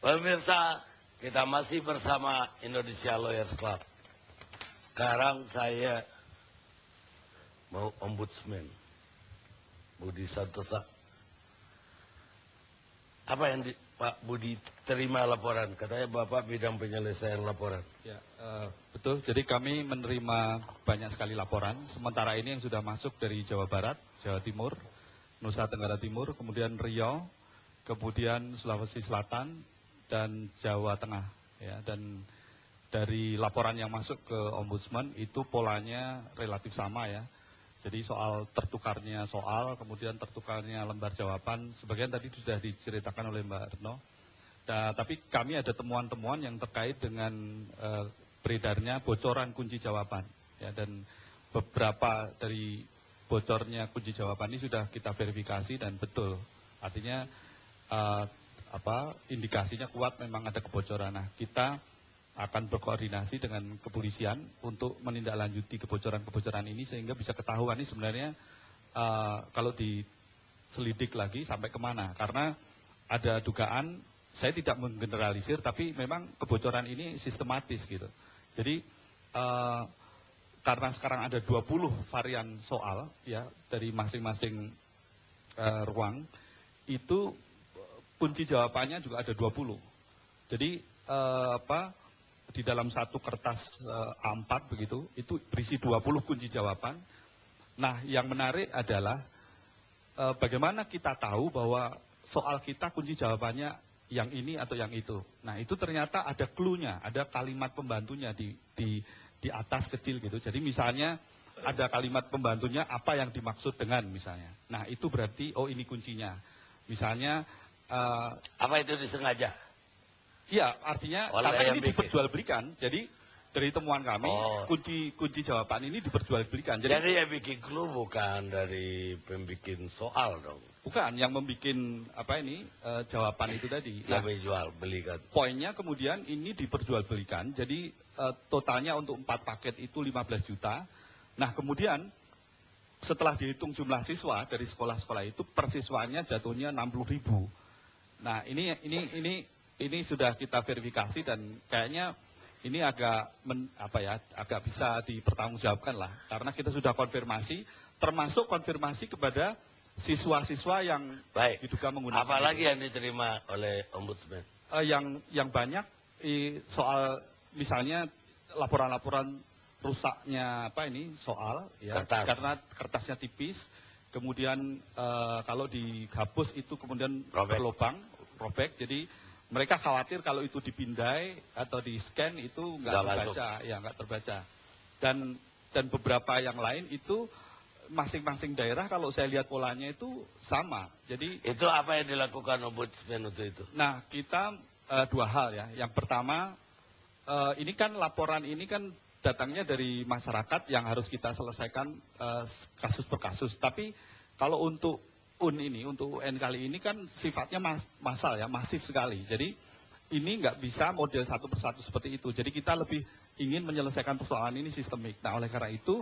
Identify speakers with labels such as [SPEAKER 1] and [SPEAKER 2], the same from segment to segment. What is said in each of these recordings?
[SPEAKER 1] Pemirsa, kita masih bersama Indonesia Lawyers Club. Sekarang saya mau ombudsman Budi Santosa. Apa yang Pak Budi terima laporan? Katanya Bapak bidang penyelesaian laporan.
[SPEAKER 2] Ya, betul. Jadi kami menerima banyak sekali laporan. Sementara ini yang sudah masuk dari Jawa Barat, Jawa Timur, Nusa Tenggara Timur, kemudian Riau, kemudian Sulawesi Selatan, dan Jawa Tengah. Ya, dan dari laporan yang masuk ke Ombudsman itu polanya relatif sama ya. Jadi soal tertukarnya soal, kemudian tertukarnya lembar jawaban, sebagian tadi sudah diceritakan oleh Mbak Retno. Nah, tapi kami ada temuan-temuan yang terkait dengan beredarnya bocoran kunci jawaban. Ya, dan beberapa dari bocornya kunci jawaban ini sudah kita verifikasi dan betul. Artinya indikasinya kuat memang ada kebocoran. Nah, kita akan berkoordinasi dengan kepolisian untuk menindaklanjuti kebocoran-kebocoran ini sehingga bisa ketahuan ini sebenarnya kalau diselidik lagi sampai kemana. Karena ada dugaan, saya tidak menggeneralisir, tapi memang kebocoran ini sistematis gitu. Jadi karena sekarang ada 20 varian soal ya dari masing-masing ruang, itu kunci jawabannya juga ada 20. Jadi di dalam satu kertas A4 begitu, itu berisi 20 kunci jawaban. Nah, yang menarik adalah bagaimana kita tahu bahwa soal kita kunci jawabannya yang ini atau yang itu. Nah, itu ternyata ada clue-nya, ada kalimat pembantunya di atas kecil gitu. Jadi misalnya ada kalimat pembantunya apa yang dimaksud dengan misalnya. Nah, itu berarti oh ini kuncinya. Misalnya
[SPEAKER 1] apa itu disengaja?
[SPEAKER 2] Iya, artinya karena ini diperjualbelikan. Jadi dari temuan kami kunci jawaban ini diperjualbelikan.
[SPEAKER 1] Jadi yang bikin clue bukan dari pembikin soal dong.
[SPEAKER 2] Bukan, yang membuat jawaban itu tadi.
[SPEAKER 1] Yang dijual belikan.
[SPEAKER 2] Poinnya kemudian ini diperjualbelikan. Jadi totalnya untuk 4 paket itu 15 juta. Nah, kemudian setelah dihitung jumlah siswa dari sekolah-sekolah itu persiswanya jatuhnya 60.000. Nah, ini sudah kita verifikasi dan kayaknya ini agak bisa dipertanggungjawabkan lah, karena kita sudah konfirmasi, termasuk konfirmasi kepada siswa-siswa yang diduga menggunakan.
[SPEAKER 1] Apalagi yang diterima oleh Ombudsman?
[SPEAKER 2] Yang banyak soal misalnya laporan-laporan rusaknya soal ya, karena kertasnya tipis, kemudian kalau dihapus itu kemudian berlubang, robek, jadi mereka khawatir kalau itu dipindai atau di scan itu nggak terbaca. Dan beberapa yang lain itu masing-masing daerah kalau saya lihat polanya itu sama. Jadi
[SPEAKER 1] itu apa yang dilakukan Ombudsman untuk itu? Nah,
[SPEAKER 2] kita 2 hal ya. Yang pertama, ini kan laporan ini kan datangnya dari masyarakat yang harus kita selesaikan kasus per kasus. Tapi kalau untuk untuk UN kali ini kan sifatnya massal ya, masif sekali. Jadi ini nggak bisa model satu persatu seperti itu. Jadi kita lebih ingin menyelesaikan persoalan ini sistemik. Nah, oleh karena itu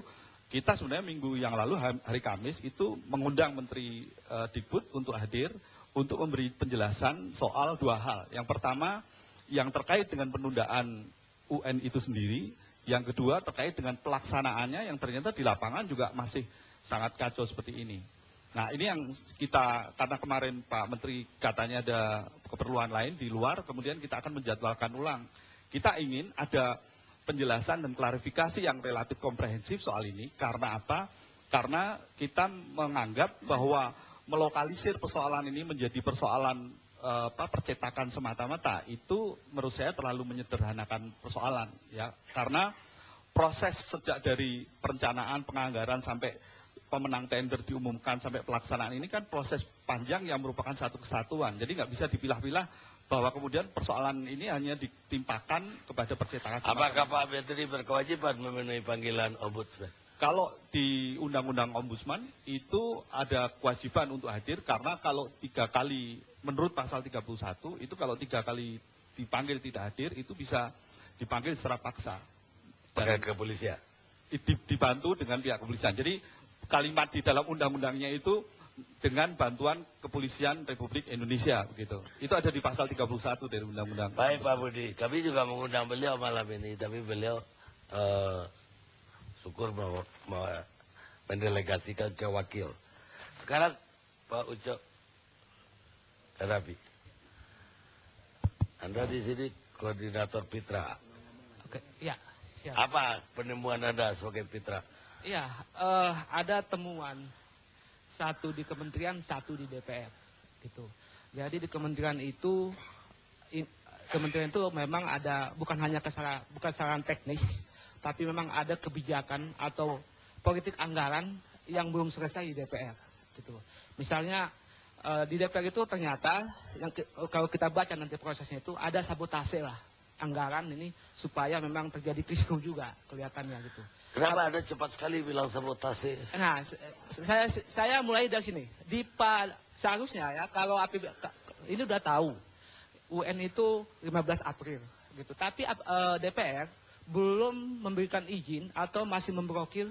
[SPEAKER 2] kita sebenarnya minggu yang lalu hari Kamis itu mengundang Menteri Dikbud untuk hadir untuk memberi penjelasan soal 2 hal. Yang pertama yang terkait dengan penundaan UN itu sendiri. Yang kedua terkait dengan pelaksanaannya yang ternyata di lapangan juga masih sangat kacau seperti ini. Nah, ini yang kita, karena kemarin Pak Menteri katanya ada keperluan lain di luar, kemudian kita akan menjadwalkan ulang. Kita ingin ada penjelasan dan klarifikasi yang relatif komprehensif soal ini. Karena apa? Karena kita menganggap bahwa melokalisir persoalan ini menjadi persoalan percetakan semata-mata, itu menurut saya terlalu menyederhanakan persoalan. Ya. Karena proses sejak dari perencanaan, penganggaran sampai pemenang tender diumumkan sampai pelaksanaan ini kan proses panjang yang merupakan satu kesatuan. Jadi nggak bisa dipilah-pilah bahwa kemudian persoalan ini hanya ditimpakan kepada percetakan.
[SPEAKER 1] Apakah Pak Menteri berkewajiban memenuhi panggilan Ombudsman?
[SPEAKER 2] Kalau di Undang-Undang Ombudsman itu ada kewajiban untuk hadir, karena kalau 3 kali, menurut pasal 31, itu kalau 3 kali dipanggil tidak hadir, itu bisa dipanggil secara paksa.
[SPEAKER 1] Pakai kepolisian?
[SPEAKER 2] Dibantu dengan pihak kepolisian. Jadi kalimat di dalam undang-undangnya itu dengan bantuan Kepolisian Republik Indonesia begitu. Itu ada di pasal 31 dari Undang-Undang.
[SPEAKER 1] Baik Pak Budi, kami juga mengundang beliau malam ini, tapi beliau syukur mau mendelegasikan ke wakil. Sekarang Pak Ucok Hadapi, Anda di sini koordinator Pitra.
[SPEAKER 3] Oke, ya, siap.
[SPEAKER 1] Apa penemuan Anda sebagai Pitra?
[SPEAKER 3] Iya, ada temuan satu di kementerian, satu di DPR, gitu. Jadi di kementerian itu, memang ada bukan hanya kesalahan teknis, tapi memang ada kebijakan atau politik anggaran yang belum selesai di DPR, gitu. Misalnya di DPR itu ternyata kalau kita baca nanti prosesnya itu ada sabotase lah anggaran ini supaya memang terjadi kisruh juga kelihatannya gitu.
[SPEAKER 1] Kenapa Anda cepat sekali bilang sabotase?
[SPEAKER 3] Nah, saya mulai dari sini. Seharusnya ya kalau ini udah tahu UN itu 15 April gitu. Tapi DPR belum memberikan izin atau masih memblokir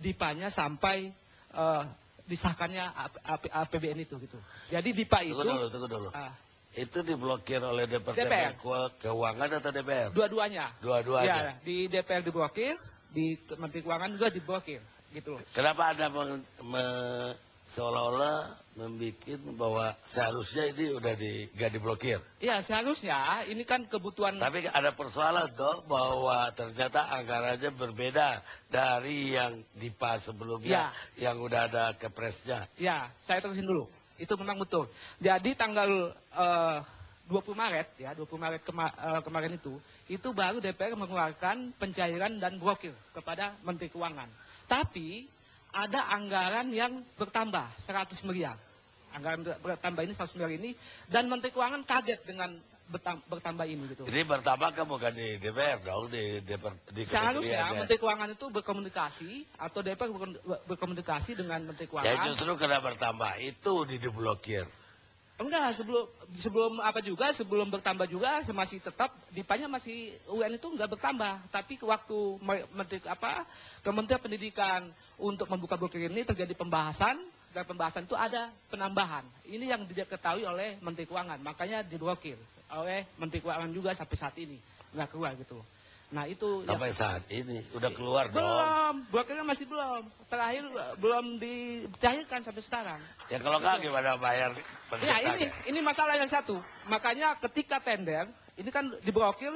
[SPEAKER 3] DIPA-nya sampai disahkannya APBN itu gitu. Jadi DIPA itu
[SPEAKER 1] Tunggu dulu. Itu diblokir oleh
[SPEAKER 3] DPR.
[SPEAKER 1] Keuangan atau DPR?
[SPEAKER 3] Dua-duanya.
[SPEAKER 1] Dua-duanya.
[SPEAKER 3] Ya, di DPR diblokir, di Menteri Keuangan juga diblokir, gitu loh.
[SPEAKER 1] Kenapa Anda seolah-olah membuat bahwa seharusnya ini udah nggak diblokir?
[SPEAKER 3] Iya, seharusnya ini kan kebutuhan.
[SPEAKER 1] Tapi ada persoalan toh bahwa ternyata anggarannya berbeda dari yang DIPA sebelumnya, yang udah ada kepresnya.
[SPEAKER 3] Ya, saya terusin dulu. Itu memang betul. Jadi tanggal 20 Maret ya, 20 Maret kemarin itu baru DPR mengeluarkan pencairan dan blokir kepada Menteri Keuangan. Tapi ada anggaran yang bertambah 100 miliar. Anggaran bertambah ini 100 miliar ini, dan Menteri Keuangan kaget dengan bertambah ini gitu.
[SPEAKER 1] Jadi bertambah kan bukan di DPR dong, di
[SPEAKER 3] seharusnya Menteri Keuangan itu berkomunikasi atau DPR berkomunikasi dengan Menteri Keuangan.
[SPEAKER 1] Ya justru karena bertambah itu diblokir.
[SPEAKER 3] Enggak, sebelum bertambah juga masih tetap DIPA-nya masih UN itu enggak bertambah, tapi waktu Kementerian Pendidikan untuk membuka blokir ini terjadi pembahasan, dan pembahasan itu ada penambahan. Ini yang diketahui oleh Menteri Keuangan, makanya diblokir oleh Menteri Keuangan juga sampai saat ini nggak keluar gitu. Nah itu
[SPEAKER 1] sampai saat ini udah keluar dong.
[SPEAKER 3] Belum, blokirnya masih belum. Terakhir belum dicairkan sampai sekarang.
[SPEAKER 1] Ya kalau nggak gimana bayar?
[SPEAKER 3] Ya ini masalah yang satu. Makanya ketika tender ini kan diblokir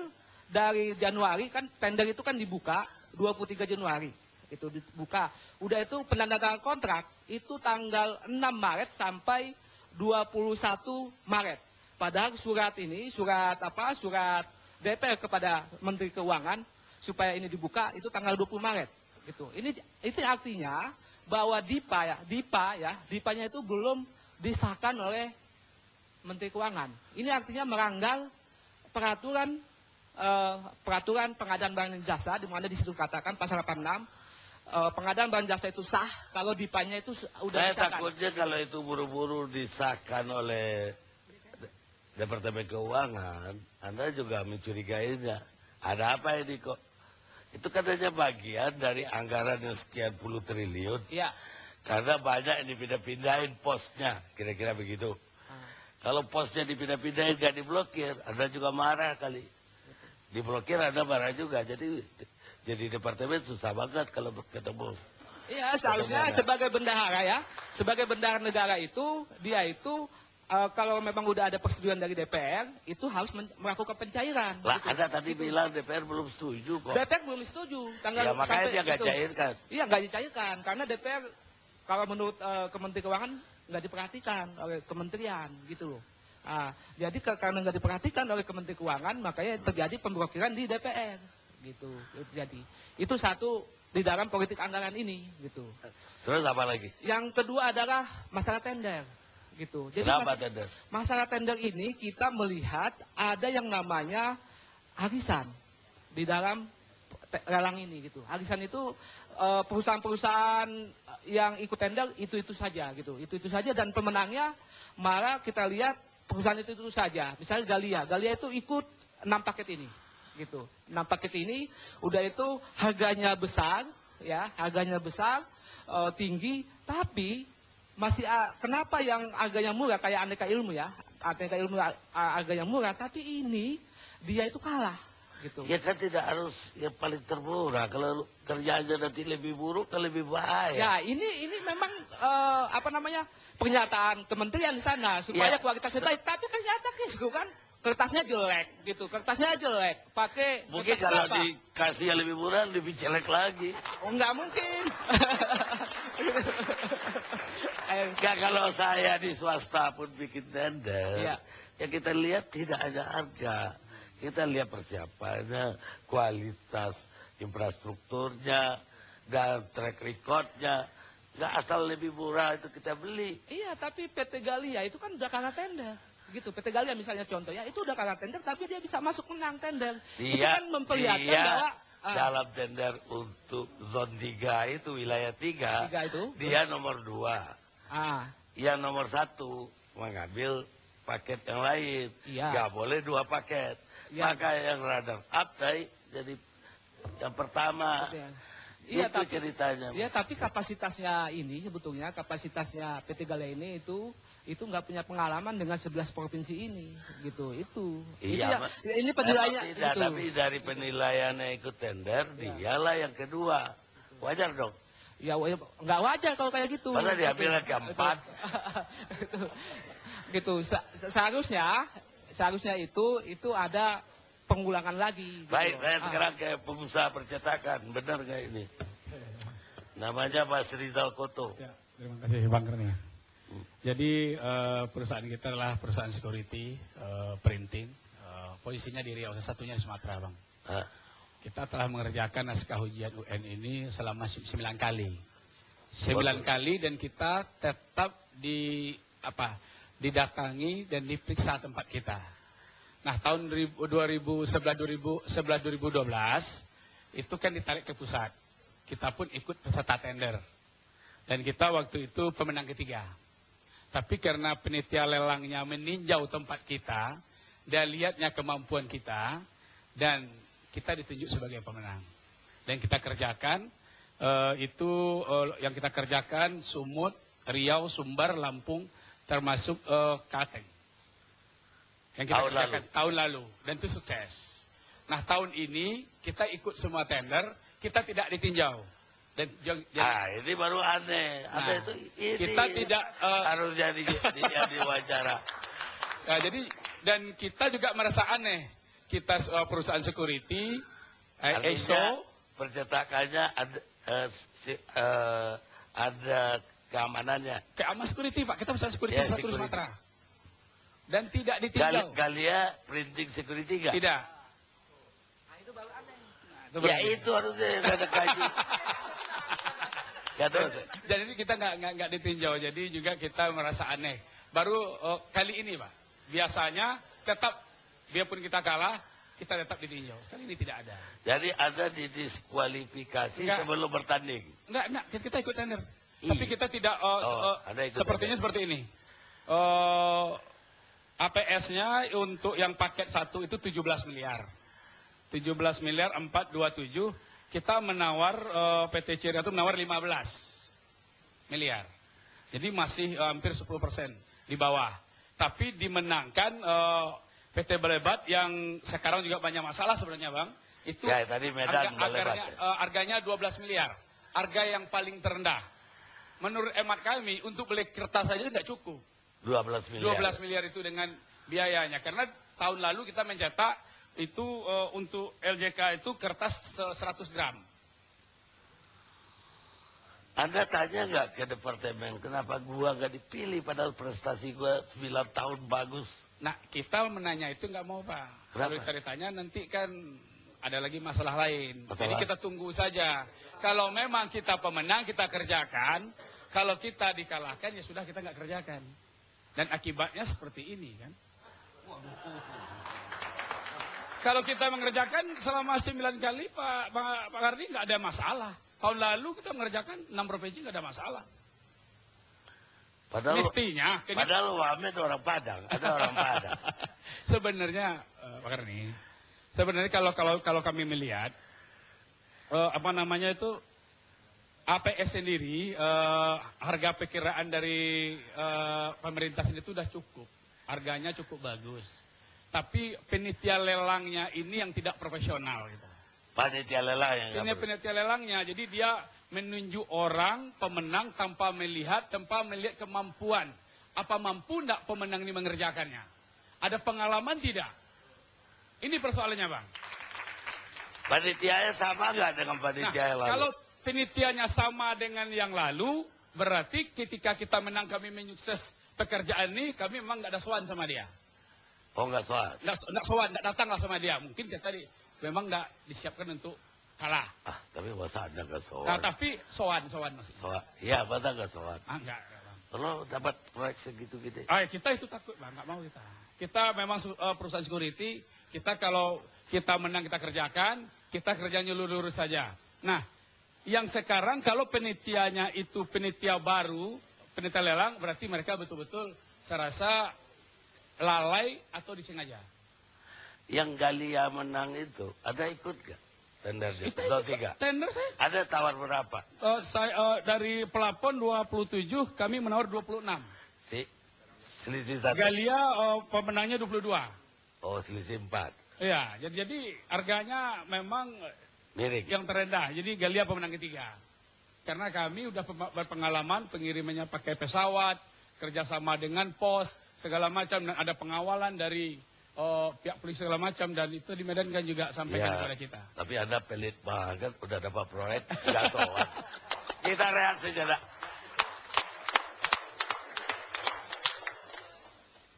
[SPEAKER 3] dari Januari, kan tender itu kan dibuka 23 Januari. Itu dibuka. Udah itu penandatangan kontrak itu tanggal 6 Maret sampai 21 Maret. Padahal surat DPR kepada Menteri Keuangan supaya ini dibuka itu tanggal 20 Maret gitu. Itu artinya bahwa DIPA-nya itu belum disahkan oleh Menteri Keuangan. Ini artinya melanggar peraturan pengadaan barang dan jasa, di mana di situ katakan pasal 86 pengadaan barang jasa itu sah kalau DIPA-nya itu udah disahkan.
[SPEAKER 1] Saya takutnya kalau itu buru-buru disahkan oleh Departemen Keuangan, Anda juga mencurigainya. Ada apa ini kok? Itu katanya bagian dari anggaran yang sekian puluh triliun.
[SPEAKER 3] Iya.
[SPEAKER 1] Karena banyak yang dipindah-pindahin posnya, kira-kira begitu. Kalau posnya dipindah-pindahin gak diblokir, Anda juga marah kali. Diblokir Anda marah juga, jadi departemen susah banget kalau ketemu.
[SPEAKER 3] Iya, seharusnya sebagai bendahara sebagai bendahara negara itu, dia itu kalau memang udah ada persetujuan dari DPR, itu harus melakukan pencairan.
[SPEAKER 1] Lah,
[SPEAKER 3] gitu.
[SPEAKER 1] Anda tadi bilang DPR belum setuju kok.
[SPEAKER 3] DPR belum setuju.
[SPEAKER 1] Ya makanya dia nggak cairkan.
[SPEAKER 3] Iya, nggak dicairkan. Karena DPR, kalau menurut Kementerian Keuangan, nggak diperhatikan oleh kementerian, gitu loh. Nah, jadi karena nggak diperhatikan oleh Kementerian Keuangan, makanya terjadi pemblokiran di DPR. Gitu. Jadi, itu satu di dalam politik anggaran ini. Gitu.
[SPEAKER 1] Terus apa lagi?
[SPEAKER 3] Yang kedua adalah masalah tender. Gitu. Jadi
[SPEAKER 1] kenapa tender?
[SPEAKER 3] Masalah tender ini kita melihat ada yang namanya arisan di dalam lelang ini gitu. Arisan itu perusahaan-perusahaan yang ikut tender itu saja gitu. Itu saja, dan pemenangnya malah kita lihat perusahaan itu saja. Misalnya Galia itu ikut 6 paket ini gitu. 6 paket ini udah itu harganya besar ya, tinggi, tapi kenapa yang harganya murah kayak Aneka Ilmu ya, Aneka Ilmu harganya murah, tapi ini dia itu kalah gitu.
[SPEAKER 1] Ya kan tidak harus yang paling termurah. Kalau kerjanya nanti lebih buruk, kan lebih bahaya.
[SPEAKER 3] Ya ini memang pernyataan kementerian di sana supaya
[SPEAKER 1] Ya.
[SPEAKER 3] kualitasnya baik, tapi ternyata gitu kan kertasnya jelek gitu, kertasnya jelek, pakai
[SPEAKER 1] Mungkin
[SPEAKER 3] kertas
[SPEAKER 1] kalau
[SPEAKER 3] berapa?
[SPEAKER 1] dikasih yang lebih murah, lebih jelek lagi.
[SPEAKER 3] Oh, nggak mungkin.
[SPEAKER 1] Ya kalau saya di swasta pun bikin tender,
[SPEAKER 3] Iya.
[SPEAKER 1] ya kita lihat tidak hanya harga. Kita lihat persiapannya, kualitas infrastrukturnya, dan track recordnya. Nggak asal lebih murah itu kita beli.
[SPEAKER 3] Iya, tapi PT Galia itu kan udah kalah tender. Gitu, PT Galia misalnya contoh ya, itu udah kalah tender tapi dia bisa masuk menang tender. Itu kan memperlihatkan bahwa
[SPEAKER 1] dalam tender untuk zon 3 itu, wilayah 3,
[SPEAKER 3] tiga itu.
[SPEAKER 1] dia nomor 2.
[SPEAKER 3] Ah,
[SPEAKER 1] Yang nomor 1 mengambil paket yang lain.
[SPEAKER 3] Iya.
[SPEAKER 1] Nggak boleh 2 paket.
[SPEAKER 3] Iya.
[SPEAKER 1] Maka yang radar update jadi yang pertama.
[SPEAKER 3] betul. Iya,
[SPEAKER 1] Itu ceritanya.
[SPEAKER 3] Iya, tapi kapasitasnya ini sebetulnya kapasitasnya PT Galia ini itu nggak punya pengalaman dengan 11 provinsi ini, gitu. Itu
[SPEAKER 1] Iya,
[SPEAKER 3] ini penilaiannya
[SPEAKER 1] tidak,
[SPEAKER 3] itu.
[SPEAKER 1] tapi dari penilaiannya ikut tender, dialah yang kedua. Wajar dong.
[SPEAKER 3] Ya nggak wajar kalau kayak gitu.
[SPEAKER 1] Padahal diambil yang keempat.
[SPEAKER 3] Gitu. Seharusnya itu ada pengulangan lagi. Gitu.
[SPEAKER 1] Baik, saya sekarang ke pengusaha percetakan. Benar nggak ini? Namanya Mas Rizal Koto.
[SPEAKER 4] Ya, terima kasih Bang Kerni. Jadi perusahaan kita adalah perusahaan security printing. Posisinya di Riau, satunya di Sumatera, Bang.
[SPEAKER 1] Ah,
[SPEAKER 4] Kita telah mengerjakan naskah ujian UN ini selama 9 kali. 9 kali dan kita tetap didatangi dan diperiksa tempat kita. Nah, tahun 2011-2012 itu kan ditarik ke pusat. Kita pun ikut peserta tender. Dan kita waktu itu pemenang ketiga. Tapi karena penitia lelangnya meninjau tempat kita, dia lihatnya kemampuan kita, dan kita ditunjuk sebagai pemenang. Dan kita kerjakan, yang kita kerjakan Sumut, Riau, Sumbar, Lampung, termasuk Kalteng. Yang kita kerjakan tahun lalu, dan itu sukses. Nah, tahun ini kita ikut semua tender, kita tidak ditinjau. Dan
[SPEAKER 1] ini baru aneh. Ada itu ini
[SPEAKER 4] kita tidak
[SPEAKER 1] harus jadi diwawancara.
[SPEAKER 4] Nah, jadi dan kita juga merasa aneh. Kita perusahaan security, ESO,
[SPEAKER 1] percetakannya ada keamanannya.
[SPEAKER 4] keamanan security Pak, kita perusahaan security
[SPEAKER 1] Ya,
[SPEAKER 4] satu
[SPEAKER 1] security.
[SPEAKER 4] Sumatera. Dan tidak ditinjau.
[SPEAKER 1] Galia printing security nggak?
[SPEAKER 4] Tidak.
[SPEAKER 3] Nah, itu baru aneh.
[SPEAKER 1] Ya itu harusnya ada kaji. Ya terus.
[SPEAKER 4] Jadi ini kita nggak ditinjau, jadi juga kita merasa aneh. Baru kali ini Pak, biasanya tetap biarpun kita kalah, kita tetap ditinjau. Sekali ini tidak ada.
[SPEAKER 1] Jadi ada didiskualifikasi sebelum bertanding.
[SPEAKER 4] Enggak, kita ikut tender.
[SPEAKER 1] Iya.
[SPEAKER 4] Tapi kita tidak
[SPEAKER 1] Anda ikut
[SPEAKER 4] sepertinya
[SPEAKER 1] tender.
[SPEAKER 4] seperti ini. APS-nya untuk yang paket 1 itu 17 miliar. 17 miliar 427. Kita menawar PT Cira itu menawar 15 miliar. Jadi masih hampir 10% di bawah. Tapi dimenangkan PT Balebat yang sekarang juga banyak masalah sebenarnya Bang. Itu
[SPEAKER 1] Ya, tadi Medan Balebat.
[SPEAKER 4] harganya 12 miliar. Harga yang paling terendah. Menurut hemat kami untuk beli kertas saja nggak cukup.
[SPEAKER 1] 12 miliar.
[SPEAKER 4] 12 miliar itu dengan biayanya. Karena tahun lalu kita mencetak itu untuk LJK itu kertas 100 gram.
[SPEAKER 1] Anda tanya nggak ke departemen kenapa gua nggak dipilih padahal prestasi gua 9 tahun bagus?
[SPEAKER 4] Nah, kita menanya itu nggak mau Pak. Kalau kita ditanya nanti kan ada lagi masalah lain. Jadi kita tunggu saja. Kalau memang kita pemenang kita kerjakan. Kalau kita dikalahkan ya sudah kita nggak kerjakan. Dan akibatnya seperti ini kan. Kalau kita mengerjakan selama 9 kali Pak Kardi nggak ada masalah. Tahun lalu kita mengerjakan 6 provinsi nggak ada masalah.
[SPEAKER 1] Padahal
[SPEAKER 4] Mestinya.
[SPEAKER 1] Padahal Wamen orang Padang, ada orang Padang.
[SPEAKER 4] Sebenarnya Pak Karni, sebenarnya kalau kami melihat APS sendiri, harga perkiraan dari pemerintah sendiri itu sudah cukup. Harganya cukup bagus. Tapi penitia lelangnya ini yang tidak profesional. Gitu.
[SPEAKER 1] Panitia lelang yang
[SPEAKER 4] Ini penitia lelangnya, jadi dia menunjuk orang pemenang tanpa melihat kemampuan. Apa mampu enggak pemenang ini mengerjakannya? Ada pengalaman tidak? Ini persoalannya, Bang.
[SPEAKER 1] Panitianya sama nggak dengan panitia yang lalu?
[SPEAKER 4] Kalau penitianya sama dengan yang lalu, berarti ketika kita menang kami menyukses pekerjaan ini, kami memang nggak ada sowan sama dia.
[SPEAKER 1] Oh, nggak soal.
[SPEAKER 4] Nggak sowan, nggak datang lah sama dia. Mungkin kita memang nggak disiapkan untuk kalah.
[SPEAKER 1] Ah, tapi masa Anda nggak soal?
[SPEAKER 4] Nah, tapi sowan maksudnya.
[SPEAKER 1] Soal. Iya, masa nggak soal?
[SPEAKER 4] Enggak, Bang.
[SPEAKER 1] Kalau dapat proyek segitu gitu.
[SPEAKER 4] Kita itu takut, Bang. Nggak mau kita. Kita memang perusahaan security, kita kalau kita menang kita kerjakan, kita kerjanya lurus saja. Nah, yang sekarang kalau penitianya itu penitia baru, penitia lelang, berarti mereka betul-betul saya rasa lalai atau disengaja.
[SPEAKER 1] Yang Galia menang itu, ada ikut nggak? Tendernya? Atau tidak?
[SPEAKER 4] Tender saya.
[SPEAKER 1] Ada tawar berapa?
[SPEAKER 4] Dari pelapon 27, kami menawar 26.
[SPEAKER 1] Selisih satu.
[SPEAKER 4] Galia pemenangnya 22.
[SPEAKER 1] Oh, selisih 4.
[SPEAKER 4] Iya, jadi harganya memang
[SPEAKER 1] Miring.
[SPEAKER 4] yang terendah. Jadi Galia pemenang ketiga. Karena kami udah berpengalaman pengirimannya pakai pesawat, kerjasama dengan pos, segala macam, dan ada pengawalan dari pihak polisi segala macam, dan itu di Medan kan juga sampaikan kepada kita.
[SPEAKER 1] Tapi Anda pelit banget, udah dapat proyek, nggak soal. Kita rehat sejenak.